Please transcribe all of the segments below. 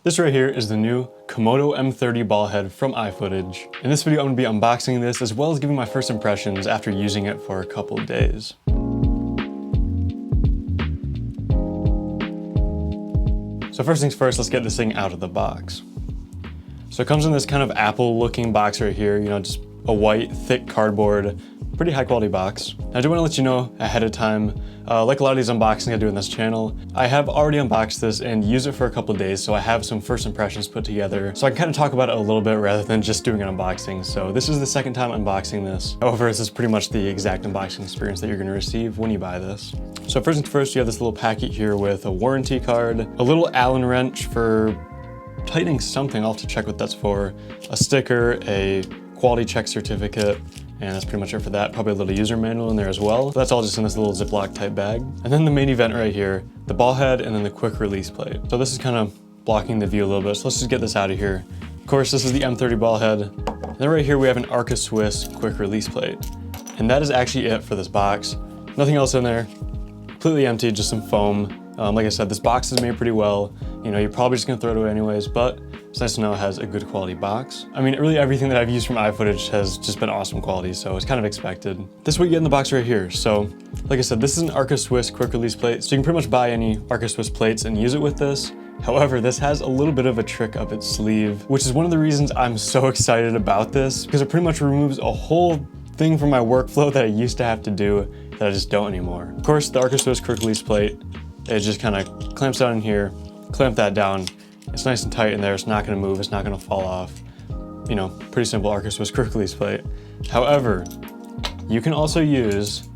This right here is the new Komodo M30 ball head from iFootage. In this video, I'm going to be unboxing this as well as giving my first impressions after using it for a couple of days. So first things first, let's get this thing out of the box. So it comes in this kind of Apple looking box right here, just a white, thick cardboard, pretty high quality box. Now, I do want to let you know ahead of time, like a lot of these unboxings I do in this channel, I have already unboxed this and used it for a couple of days, so I have some first impressions put together. So I can kind of talk about it a little bit rather than just doing an unboxing. So this is the second time unboxing this. However, this is pretty much the exact unboxing experience that you're going to receive when you buy this. So first things first, you have this little packet here with a warranty card, a little Allen wrench for tightening something, I'll have to check what that's for, a sticker, a quality check certificate, and that's pretty much it for that. Probably a little user manual in there as well. That's all just in this little Ziploc type bag. And then the main event right here, the ball head and then the quick release plate. So this is kind of blocking the view a little bit, so let's just get this out of here. Of course, this is the M30 ball head. And then right here we have an Arca Swiss quick release plate. And that is actually it for this box. Nothing else in there, completely empty, just some foam. Like I said, this box is made pretty well. You're probably just gonna throw it away anyways, but it's nice to know it has a good quality box. I mean, really everything that I've used from iFootage has just been awesome quality, so it's kind of expected. This is what you get in the box right here. So, like I said, this is an Arca Swiss quick release plate, so you can pretty much buy any Arca Swiss plates and use it with this. However, this has a little bit of a trick up its sleeve, which is one of the reasons I'm so excited about this, because it pretty much removes a whole thing from my workflow that I used to have to do that I just don't anymore. Of course, the Arca Swiss quick release plate, it just kind of clamps down in here, clamp that down. It's nice and tight in there, it's not gonna move, it's not gonna fall off. Pretty simple Arca Swiss quick release plate. However, you can also use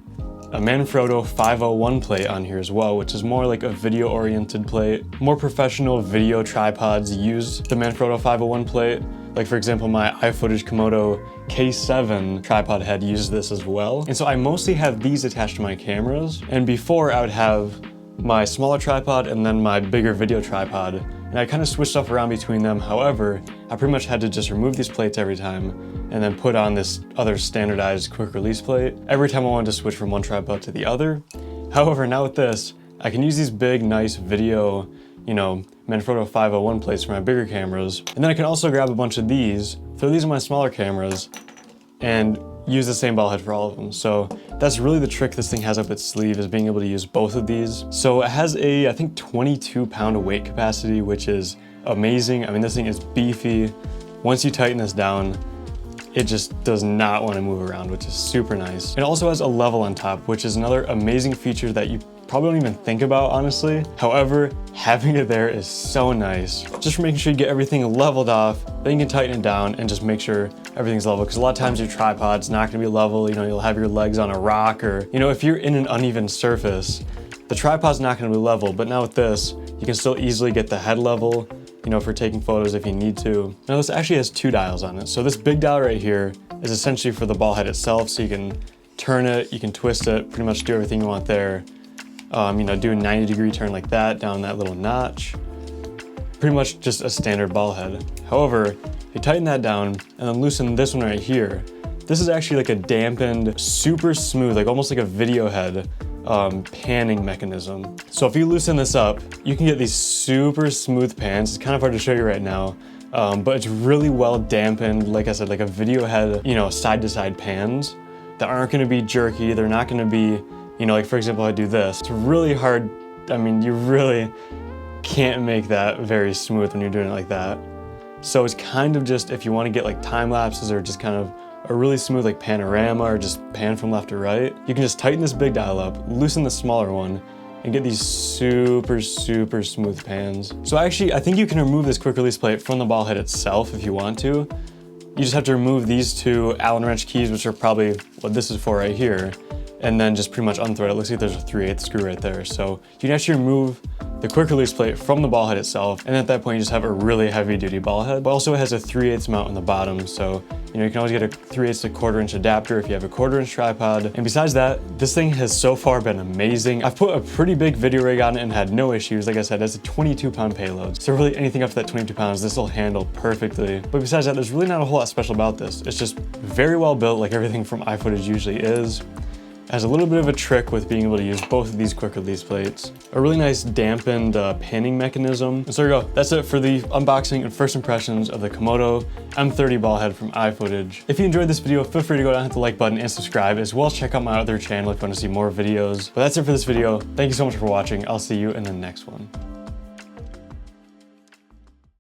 a Manfrotto 501 plate on here as well, which is more like a video oriented plate. More professional video tripods use the Manfrotto 501 plate. Like for example, my iFootage Komodo K7 tripod head uses this as well. And so I mostly have these attached to my cameras. And before I would have my smaller tripod and then my bigger video tripod. And I kind of switched stuff around between them. However, I pretty much had to just remove these plates every time and then put on this other standardized quick release plate every time I wanted to switch from one tripod to the other. However, now with this, I can use these big, nice video, Manfrotto 501 plates for my bigger cameras. And then I can also grab a bunch of these, throw these in my smaller cameras, and use the same ball head for all of them. So that's really the trick this thing has up its sleeve, is being able to use both of these. So it has a, I think, 22-pound weight capacity, which is amazing. I mean, this thing is beefy. Once you tighten this down, it just does not want to move around, which is super nice. It also has a level on top, which is another amazing feature that you probably don't even think about, honestly. However, having it there is so nice. Just for making sure you get everything leveled off, then you can tighten it down and just make sure everything's level. Because a lot of times your tripod's not gonna be level, you'll have your legs on a rock, or if you're in an uneven surface, the tripod's not gonna be level. But now with this, you can still easily get the head level, for taking photos if you need to. Now this actually has two dials on it. So this big dial right here is essentially for the ball head itself. So you can turn it, you can twist it, pretty much do everything you want there. Do a 90-degree turn like that, down that little notch. Pretty much just a standard ball head. However, if you tighten that down and then loosen this one right here, this is actually like a dampened, super smooth, like almost like a video head panning mechanism. So if you loosen this up, you can get these super smooth pans. It's kind of hard to show you right now, but it's really well dampened, like I said, like a video head, side-to-side pans that aren't gonna be jerky. They're not gonna be, like for example, I do this. It's really hard. I mean, you really can't make that very smooth when you're doing it like that. So it's kind of just, if you want to get like time lapses or just kind of a really smooth like panorama or just pan from left to right, you can just tighten this big dial up, loosen the smaller one, and get these super, super smooth pans. So actually, I think you can remove this quick release plate from the ball head itself if you want to. You just have to remove these two Allen wrench keys, which are probably what this is for right here, and then just pretty much unthread it. It looks like there's a 3/8 screw right there. So you can actually remove the quick release plate from the ball head itself, and at that point you just have a really heavy duty ball head. But also it has a 3/8 mount on the bottom, so you can always get a 3/8 to 1/4 inch adapter if you have a 1/4 inch tripod. And besides that, this thing has so far been amazing. I've put a pretty big video rig on it and had no issues. Like I said, it's a 22-pound payload, so really anything up to that 22 pounds, this will handle perfectly. But besides that, there's really not a whole lot special about this. It's just very well built, like everything from iFootage usually is. It has a little bit of a trick with being able to use both of these quick release plates. A really nice dampened panning mechanism. And so there you go. That's it for the unboxing and first impressions of the Komodo M30 ball head from iFootage. If you enjoyed this video, feel free to go down and hit the like button and subscribe, as well as check out my other channel if you want to see more videos. But that's it for this video. Thank you so much for watching. I'll see you in the next one.